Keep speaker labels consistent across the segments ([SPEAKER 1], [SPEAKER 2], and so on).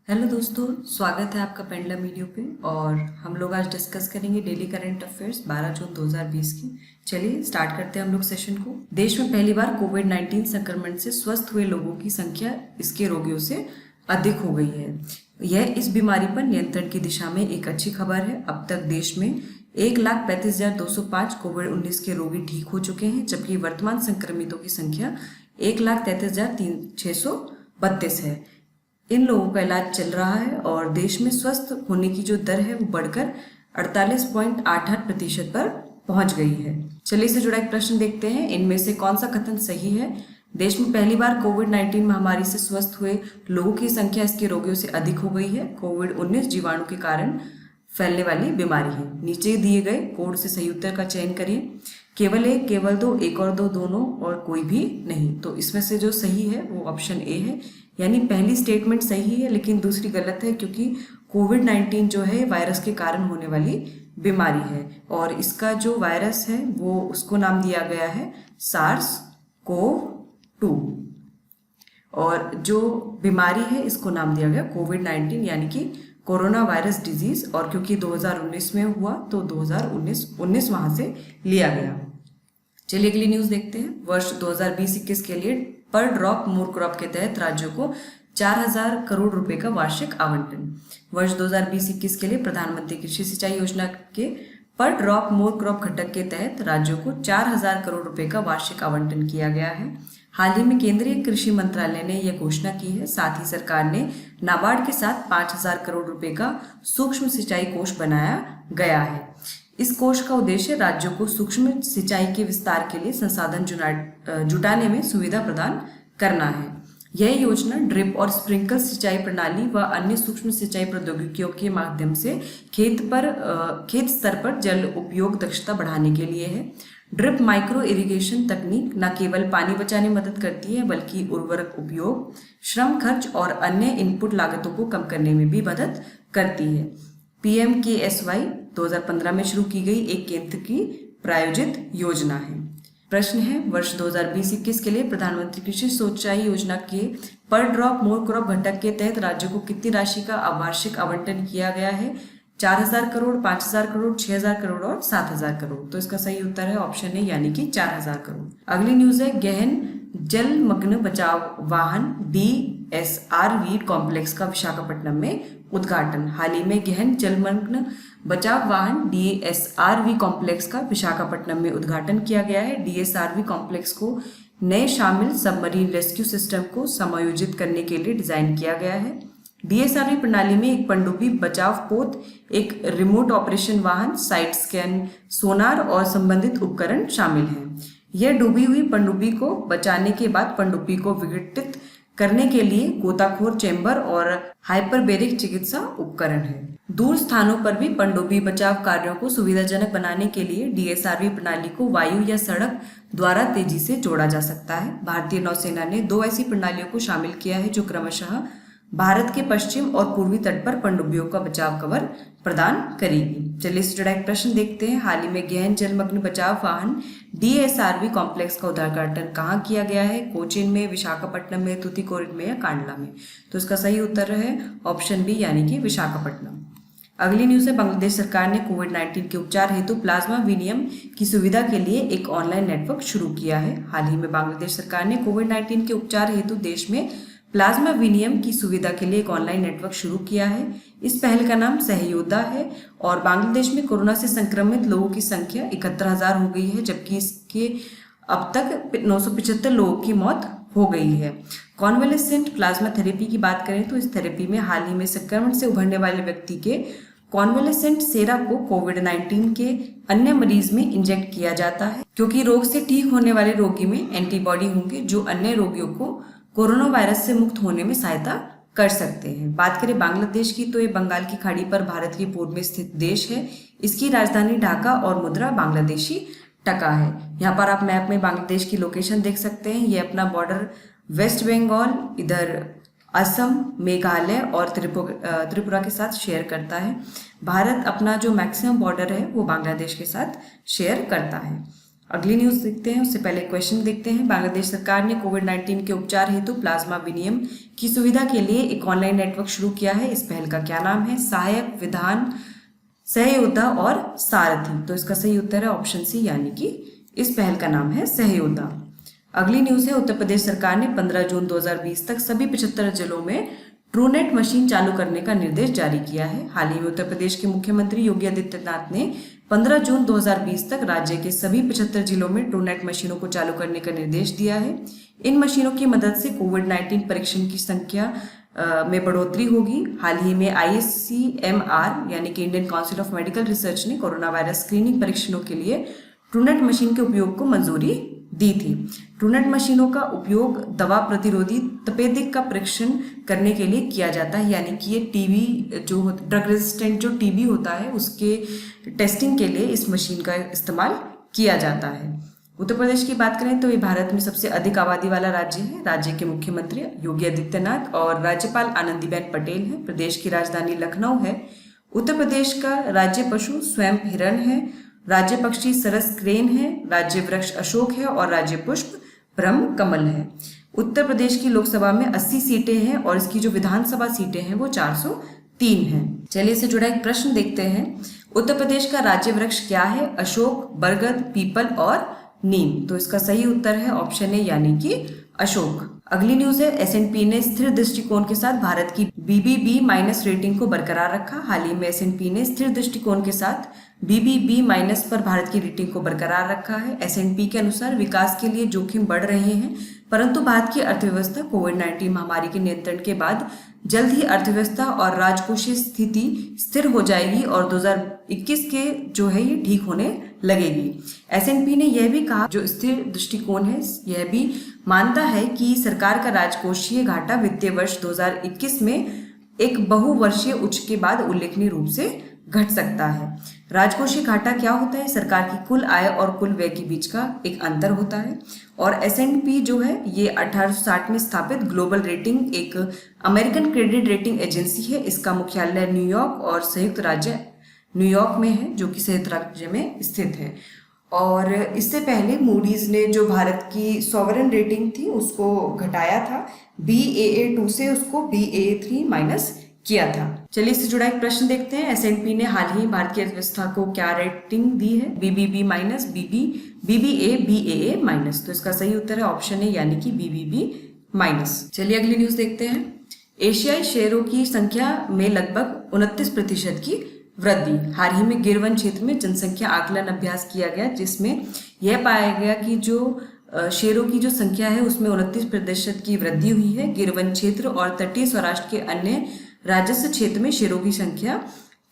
[SPEAKER 1] Hello दोस्तों, स्वागत है आपका पेंडुलम वीडियो पे। और हम लोग आज डिस्कस करेंगे डेली करंट अफेयर्स 12 जून 2020 की। चलिए स्टार्ट करते हैं हम लोग सेशन को। देश में पहली बार कोविड-19 संक्रमण से स्वस्थ हुए लोगों की संख्या इसके रोगियों से अधिक हो गई है। यह इस बीमारी पर नियंत्रण की दिशा में एक अच्छी खबर है। अब तक देश में 1,35,205 कोविड-19 के रोगी ठीक हो चुके हैं, जबकि वर्तमान संक्रमितों की संख्या 1,33,632 है। इन लोगों का इलाज चल रहा है और देश में स्वस्थ होने की जो दर है वो बढ़कर 48.88% पर पहुंच गई है। चलिए इससे जुड़ा एक प्रश्न देखते हैं, इनमें से कौन सा कथन सही है। देश में पहली बार कोविड-19 महामारी से स्वस्थ हुए लोगों की संख्या इसके रोगियों से अधिक हो गई है। कोविड-19 जीवाणु के कारण फैलने वाली बीमारी है। नीचे दिए गए कोड से सही उत्तर का चयन करिए। केवल एक, केवल दो, एक और दो, दोनों और कोई भी नहीं। तो इसमें से जो सही है वो ऑप्शन ए है, यानी पहली स्टेटमेंट सही है लेकिन दूसरी गलत है, क्योंकि कोविड-19 जो है वायरस के कारण होने वाली बीमारी है और इसका जो वायरस है वो उसको नाम दिया गया है SARS-CoV-2 और जो बीमारी है इसको नाम दिया गया कोविड-19 यानी कि कोरोना वायरस डिजीज। और क्योंकि 2019 में हुआ तो 2019 वहां से लिया गया। चलिए अगली न्यूज देखते हैं। वर्ष 2020-21 के लिए पर ड्रॉप मोर क्रॉप के तहत राज्यों को 4,000 करोड़ रुपए का वार्षिक आवंटन। वर्ष 2020-21 के लिए प्रधानमंत्री कृषि सिंचाई योजना के पर ड्रॉप मोर क्रॉप घटक के तहत राज्यों को 4,000 करोड़ रुपए का वार्षिक आवंटन किया गया है। हाल ही में केंद्रीय कृषि मंत्रालय ने यह घोषणा की है। साथ ही सरकार ने नाबार्ड के साथ 5,000 करोड़ रुपए का सूक्ष्म सिंचाई कोष बनाया गया है। इस कोष का उद्देश्य राज्यों को सूक्ष्म सिंचाई के विस्तार के लिए संसाधन जुटाने में सुविधा प्रदान करना है। यह योजना ड्रिप और स्प्रिंकल सिंचाई प्रणाली व अन्य सूक्ष्म सिंचाई प्रौद्योगिकियों के माध्यम से खेत स्तर पर जल उपयोग दक्षता बढ़ाने के लिए है। ड्रिप माइक्रो इरिगेशन तकनीक न केवल पानी बचाने में मदद करती है बल्कि उर्वरक उपयोग, श्रम खर्च और अन्य इनपुट लागतों को कम करने में भी मदद करती है। PMKSY 2015 में शुरू की गई एक केंद्र की प्रायोजित योजना है। प्रश्न है, वर्ष 2020-21 के लिए प्रधानमंत्री कृषि सिंचाई योजना के पर ड्रॉप मोर क्रॉप घटक के तहत राज्यों को कितनी राशि का वार्षिक आवंटन किया गया है। 4,000 करोड़, 5,000 करोड़, 6,000 करोड़ और 7,000 करोड़। तो इसका सही उत्तर है ऑप्शन ए यानी कि 4,000 करोड़। अगली न्यूज है, गहन जलमग्न बचाव वाहन DSRV कॉम्प्लेक्स का विशाखापट्टनम में उद्घाटन। हाल ही में गहन जलमग्न बचाव वाहन DSRV कॉम्प्लेक्स का विशाखापट्टनम में उद्घाटन किया गया है। DSRV कॉम्प्लेक्स को नए शामिल सबमरीन रेस्क्यू सिस्टम को समायोजित करने के लिए डिजाइन किया गया है। DSRV प्रणाली में एक पनडुब्बी बचाव पोत, एक रिमोट ऑपरेशन वाहन, साइट स्कैन, सोनार और संबंधित उपकरण शामिल हैं। यह डूबी हुई पनडुब्बी को बचाने के बाद पनडुब्बी को विघटित करने के लिए गोताखोर चेंबर और हाइपरबेरिक चिकित्सा उपकरण है। दूर स्थानों पर भी पनडुब्बी बचाव कार्यों को सुविधाजनक बनाने के लिए DSRV प्रणाली को वायु या सड़क द्वारा तेजी से जोड़ा जा सकता है। भारतीय नौसेना ने 2 ऐसी प्रणालियों को शामिल किया है जो क्रमशः भारत के पश्चिम और पूर्वी तट पर पनडुब्बियों का बचाव कवर प्रदान करेगी। चलिए इस जुड़ा एक प्रश्न देखते हैं। हाल ही में गहन जलमग्न बचाव वाहन DSRV कॉम्प्लेक्स का उद्घाटन कहाँ किया गया है। कोचीन में, विशाखापट्टनम में, तूतीकोरिन में या कांडला में। तो इसका सही उत्तर है ऑप्शन बी यानी कि विशाखापट्टनम। अगली न्यूज है, बांग्लादेश सरकार ने कोविड-19 के उपचार हेतु प्लाज्मा विनिमय की सुविधा के लिए एक ऑनलाइन नेटवर्क शुरू किया है। हाल ही में बांग्लादेश सरकार ने कोविड-19 के उपचार हेतु देश में प्लाज्मा विनिमय की सुविधा के लिए एक ऑनलाइन नेटवर्क शुरू किया है। इस पहल का नाम सहयोद्धा है और बांग्लादेश में कोरोना से संक्रमित लोगों की संख्या 71,000 हो गई है, जबकि इसके अब तक 975 लोगों की मौत हो गई है। कॉन्वेलेसेंट प्लाज्मा थेरेपी की बात करें तो इस थेरेपी में हाल ही में संक्रमण से उभरने वाले व्यक्ति के कॉन्वेलेसेंट सेरा को कोविड-19 के अन्य मरीज में इंजेक्ट किया जाता है, क्योंकि रोग से ठीक होने वाले रोगी में एंटीबॉडी होंगे जो अन्य रोगियों को कोरोना वायरस से मुक्त होने में सहायता कर सकते हैं। बात करें बांग्लादेश की तो ये बंगाल की खाड़ी पर भारत के पूर्व में स्थित देश है। इसकी राजधानी ढाका और मुद्रा बांग्लादेशी टका है। यहाँ पर आप मैप में बांग्लादेश की लोकेशन देख सकते हैं। ये अपना बॉर्डर वेस्ट बंगाल, इधर असम, मेघालय और त्रिपुरा के साथ शेयर करता है। भारत अपना जो मैक्सिमम बॉर्डर है वो बांग्लादेश के साथ शेयर करता है। अगली न्यूज देखते हैं, उससे पहले क्वेश्चन देखते हैं। बांग्लादेश सरकार ने कोविड-19 के उपचार हेतु प्लाज्मा विनिमय की सुविधा के लिए एक ऑनलाइन नेटवर्क शुरू किया है। इस पहल का क्या नाम है? सहायक, विधान, सहयोद्धा और सारथी। तो इसका सही उत्तर है ऑप्शन सी, यानी कि इस पहल का नाम है सहयोद्धा। अगली न्यूज है, उत्तर प्रदेश सरकार ने 15 जून 2020 तक सभी 75 जिलों में ट्रूनेट मशीन चालू करने का निर्देश जारी किया है। हाल ही में उत्तर प्रदेश के मुख्यमंत्री योगी आदित्यनाथ ने 15 जून 2020 तक राज्य के सभी 75 जिलों में ट्रूनेट मशीनों को चालू करने का निर्देश दिया है। इन मशीनों की मदद से कोविड-19 परीक्षण की संख्या में बढ़ोतरी होगी। हाल ही में ICMR यानी कि Indian council of medical research ने कोरोना वायरस स्क्रीनिंग परीक्षणों के लिए ट्रूनेट मशीन के उपयोग को मंजूरी दी थी। ट्रूनेट मशीनों का उपयोग दवा प्रतिरोधी तपेदिक का परीक्षण करने के लिए किया जाता है, यानी कि ये टीबी जो ड्रग रेजिस्टेंट जो टीबी होता है उसके टेस्टिंग के लिए इस मशीन का इस्तेमाल किया जाता है। उत्तर प्रदेश की बात करें तो ये भारत में सबसे अधिक आबादी वाला राज्य है। राज्य के मुख्यमंत्री योगी आदित्यनाथ और राज्यपाल आनंदीबेन पटेल है। प्रदेश की राजधानी लखनऊ है। उत्तर प्रदेश का राज्य पशु स्वयं हिरण है। राज्य पक्षी सरस क्रेन है। राज्य वृक्ष अशोक है और राज्य पुष्प ब्रह्म कमल है। उत्तर प्रदेश की लोकसभा में 80 सीटें हैं और इसकी जो विधानसभा सीटें हैं वो 403 हैं। चलिए इससे जुड़ा एक प्रश्न देखते हैं। उत्तर प्रदेश का राज्य वृक्ष क्या है? अशोक, बरगद, पीपल और नीम। तो इसका सही उत्तर है ऑप्शन ए, यानी कि अशोक। अगली न्यूज है, S&P ने स्थिर दृष्टिकोण के साथ भारत की BBB- रेटिंग को बरकरार रखा। हाल ही में S&P ने स्थिर दृष्टिकोण के साथ BBB- पर भारत की रेटिंग को बरकरार रखा है। S&P के अनुसार विकास के लिए जोखिम बढ़ रहे हैं, परंतु भारत की अर्थव्यवस्था कोविड-19 महामारी के नियंत्रण के बाद जल्द ही अर्थव्यवस्था और राजकोषीय स्थिति स्थिर हो जाएगी और 2021 के जो है ये ठीक होने लगेगी। S&P ने यह भी कहा जो स्थिर दृष्टिकोण है यह भी मानता है कि सरकार का राजकोषीय घाटा वित्तीय वर्ष 2021 में एक बहुवर्षीय उच्च के बाद उल्लेखनीय रूप से घट सकता है। राजकोषीय घाटा क्या होता है? सरकार की कुल आय और कुल व्यय के बीच का एक अंतर होता है। और S&P जो है ये 1860 में स्थापित ग्लोबल रेटिंग एक अमेरिकन क्रेडिट रेटिंग एजेंसी है। इसका मुख्यालय न्यूयॉर्क और संयुक्त राज्य न्यूयॉर्क में है, जो कि संयुक्त राज्य में स्थित है। और इससे पहले मूडीज ने जो भारत की सॉवरेन रेटिंग थी उसको घटाया था, Baa2 से उसको Baa3- किया था। चलिए इससे जुड़ा एक प्रश्न देखते हैं। S&P ने हाल ही भारत की अर्थव्यवस्था को क्या रेटिंग दी है? BBB-, BBA, Baa-। तो इसका सही उत्तर है ऑप्शन ए, यानी कि BBB-। चलिए अगली न्यूज देखते हैं। एशियाई शेरों की संख्या में लगभग 29% की वृद्धि। हाल ही में गिरवन क्षेत्र में जनसंख्या आकलन अभ्यास किया गया, जिसमें यह पाया गया कि जो शेरों की जो संख्या है उसमें 29% की वृद्धि हुई है। गिरवन क्षेत्र और तटीय सौराष्ट्र के अन्य राजस्व क्षेत्र में शेरों की संख्या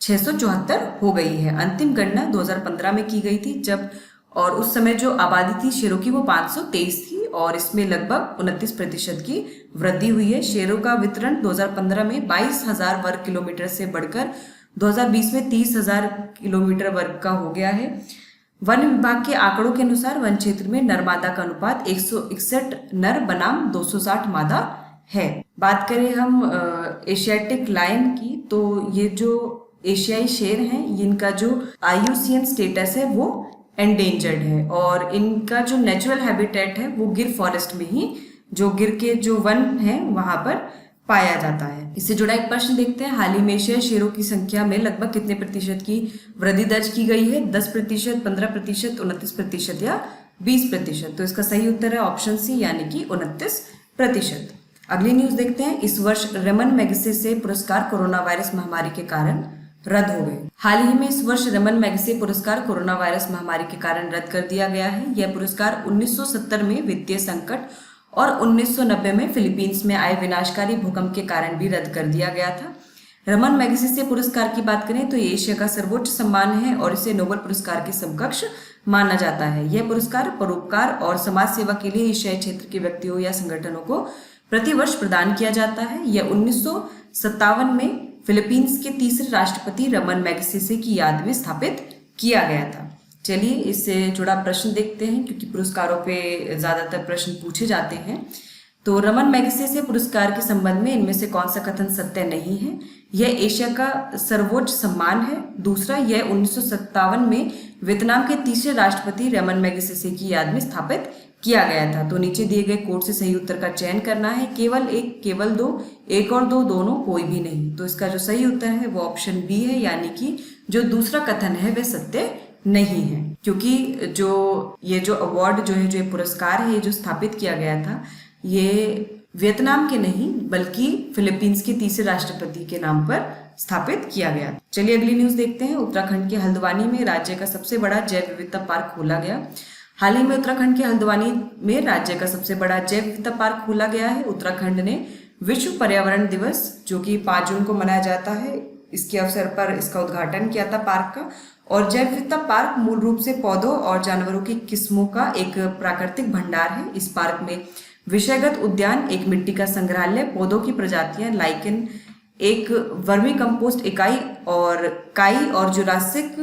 [SPEAKER 1] 674 हो गई है। अंतिम गणना 2015 में की गई थी जब, और उस समय जो आबादी थी शेरों की वो 523 थी और इसमें लगभग 29% की वृद्धि हुई है। शेरों का वितरण 2015 में 22,000 वर्ग किलोमीटर से बढ़कर 2020 में 30,000 किलोमीटर वर्ग का हो गया है। वन विभाग के आंकड़ों के अनुसार वन क्षेत्र में नर मादा का अनुपात 161 नर बनाम 260 मादा है। बात करें हम एशियाटिक लायन की, तो ये जो एशियाई शेर हैं इनका जो IUCN स्टेटस है वो एंडेंजर्ड है और इनका जो नेचुरल हैबिटेट है वो गिर फॉरेस्ट में ही, जो गिर के जो वन है वहां पर पाया जाता है। इससे जुड़ा एक प्रश्न देखते हैं। हाल ही में एशियाई शेरों की संख्या में लगभग कितने प्रतिशत की वृद्धि दर्ज की गई है? 10%, 15%, 29% या 20%। तो इसका सही उत्तर है ऑप्शन सी, यानी कि 29%। अगली न्यूज देखते हैं। इस वर्ष रमन मैगसेसे पुरस्कार कोरोना वायरस महामारी के कारण रद्द हो गए। हाल ही में इस वर्ष रमन मैगसेसे पुरस्कार कोरोना वायरस महामारी के कारण रद्द कर दिया गया है। यह पुरस्कार 1970 में वित्तीय संकट और 1990 में फिलीपींस में आए विनाशकारी भूकंप के कारण भी रद्द कर दिया गया था। रमन मैगसेसे पुरस्कार की बात करें तो ये एशिया का सर्वोच्च सम्मान है और इसे नोबेल पुरस्कार के समकक्ष माना जाता है। यह पुरस्कार परोपकार और समाज सेवा के लिए एशियाई क्षेत्र के व्यक्तियों या संगठनों को प्रतिवर्ष प्रदान किया जाता है। यह 1957 में फिलीपींस के तीसरे राष्ट्रपति रमन मैगसेसे की याद में स्थापित किया गया था। चलिए इससे जुड़ा प्रश्न देखते हैं, क्योंकि पुरस्कारों पे ज़्यादातर प्रश्न पूछे जाते हैं। तो रमन मैगसेसे पुरस्कार के संबंध में इनमें से कौन सा कथन सत्य नहीं है? यह एशिया का सर्वोच्च सम्मान है। दूसरा, यह 1957 में वियतनाम के तीसरे राष्ट्रपति रमन मैगसेसे की याद में स्थापित किया गया था। तो नीचे दिए गए कोड से सही उत्तर का चयन करना है। केवल एक, केवल दो, एक और दो, दोनों, कोई भी नहीं। तो इसका जो सही उत्तर है वो ऑप्शन बी है, यानी कि जो दूसरा कथन है वह सत्य नहीं है, क्योंकि ये जो अवार्ड जो है, जो ये पुरस्कार है, ये जो स्थापित किया गया था, ये वियतनाम के नहीं बल्कि फिलीपींस के तीसरे राष्ट्रपति के नाम पर स्थापित किया गया। चलिए अगली न्यूज देखते हैं। उत्तराखंड के हल्द्वानी में राज्य का सबसे बड़ा जैव विविधता पार्क खोला गया। हाल ही में उत्तराखंड के हल्द्वानी में राज्य का सबसे बड़ा जैव विविधता पार्क खोला गया है। उत्तराखंड ने विश्व पर्यावरण दिवस, जो कि 5 जून को मनाया जाता है, इसके अवसर पर इसका उद्घाटन किया था पार्क का। और जैव विविधता पार्क मूल रूप से पौधों और जानवरों की किस्मों का एक प्राकृतिक भंडार है। इस पार्क में विषयगत उद्यान, एक मिट्टी का संग्रहालय, पौधों की प्रजातियां, लाइकेन, एक वर्मी कंपोस्ट इकाई और काई और जुरासिक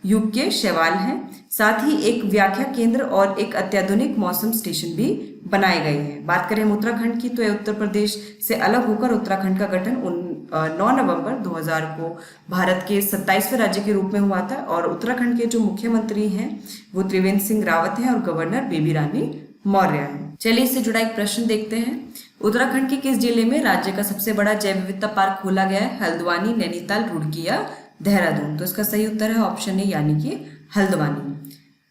[SPEAKER 1] युग के शैवाल हैं। साथ ही एक व्याख्या केंद्र और एक अत्याधुनिक मौसम स्टेशन भी बनाए गए हैं। बात करें उत्तराखंड की, तो यह उत्तर प्रदेश से अलग होकर उत्तराखंड का गठन 9 नवंबर 2000 को भारत के 27वें राज्य के रूप में हुआ था। और उत्तराखंड के जो मुख्यमंत्री हैं वो त्रिवेंद्र सिंह रावत हैं और गवर्नर बेबी रानी मौर्य है। चलिए इससे जुड़ा एक प्रश्न देखते हैं। उत्तराखंड के किस जिले में राज्य का सबसे बड़ा जैव विविधता पार्क खोला गया है? हल्द्वानी, नैनीताल, रुड़की या देहरादून? तो इसका सही उत्तर है ऑप्शन ए, यानी कि हल्द्वानी।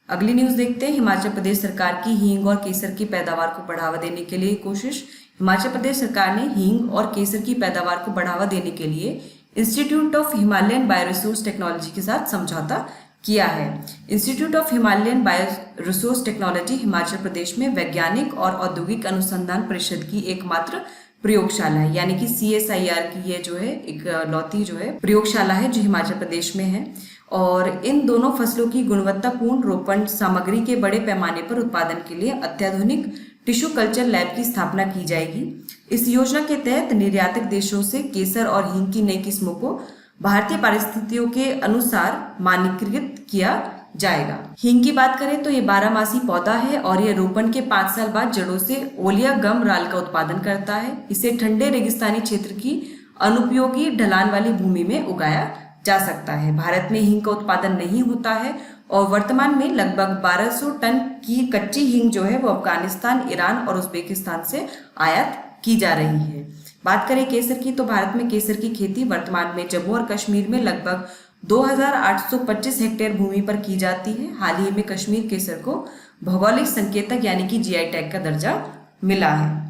[SPEAKER 1] अगली न्यूज देखते हैं। हिमाचल प्रदेश सरकार की हींग और केसर की पैदावार को बढ़ावा देने के लिए कोशिश। हिमाचल प्रदेश सरकार ने हींग और केसर की पैदावार को बढ़ावा देने के लिए institute of Himalayan bioresource technology के साथ समझौता किया है। Institute of Himalayan bio resource technology Himachal Pradesh में वैज्ञानिक और औद्योगिक अनुसंधान परिषद की एकमात्र प्रयोगशाला है, यानी कि CSIR की ये जो है इकलौती जो है प्रयोगशाला है जो हिमाचल प्रदेश में है। और इन दोनों फसलों की गुणवत्तापूर्ण रोपण सामग्री के बड़े पैमाने पर उत्पादन के लिए अत्याधुनिक टिश्यू कल्चर लैब की स्थापना की जाएगी। इस योजना के तहत निर्यातक देशों से केसर और हींग की नई किस्मों को भारतीय परिस्थितियों के अनुसार मानकीकृत किया जाएगा। हींग की बात करें तो ये 12मासी पौधा है और ये रोपण के 5 साल बाद जड़ों से ओलिया गम राल का उत्पादन करता है। इसे ठंडे रेगिस्तानी क्षेत्र की अनुपयोगी ढलान वाली भूमि में उगाया जा सकता है। भारत में हींग का उत्पादन नहीं होता है और वर्तमान में लगभग 1200 टन की कच्ची हींग जो है वो अफगानिस्तान, ईरान और उज्बेकिस्तान से आयात की जा रही है। बात करें केसर की, तो भारत में केसर की खेती वर्तमान में जम्मू और कश्मीर में लगभग 2825 हेक्टेयर भूमि पर की जाती है। हाल ही में कश्मीर केसर को भौगोलिक संकेतक यानी कि GI टैग का दर्जा मिला है।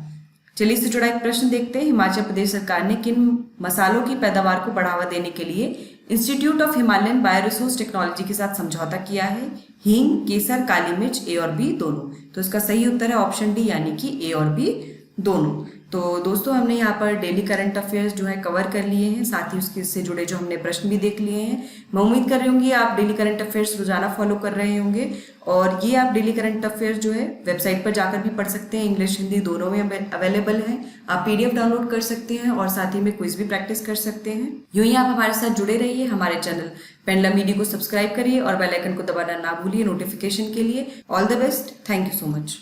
[SPEAKER 1] चलिए इससे जुड़ा एक प्रश्न देखते हैं। हिमाचल प्रदेश सरकार ने किन मसालों की पैदावार को बढ़ावा देने के लिए institute of Himalayan bioresource technology के साथ समझौता किया है? हींग, केसर, काली मिर्च, A और B दोनों? तो इसका सही उत्तर है ऑप्शन डी, यानी कि A और B दोनों। तो दोस्तों हमने यहाँ पर डेली करंट अफेयर्स जो है कवर कर लिए हैं, साथ ही उसके से जुड़े जो हमने प्रश्न भी देख लिए हैं। मैं उम्मीद कर रही हूँ आप डेली करंट अफेयर्स रोजाना फॉलो कर रहे होंगे और ये आप डेली करंट अफेयर्स जो है वेबसाइट पर जाकर भी पढ़ सकते हैं। इंग्लिश, हिंदी दोनों में अवेलेबल है। आप PDF डाउनलोड कर सकते हैं और साथ ही में क्विज भी प्रैक्टिस कर सकते हैं। यूं ही आप हमारे साथ जुड़े रहिए। हमारे चैनल पेंडुलम मीडिया को सब्सक्राइब करिए और बेल आइकन को दबाना ना भूलिए नोटिफिकेशन के लिए। All the best. Thank you so much.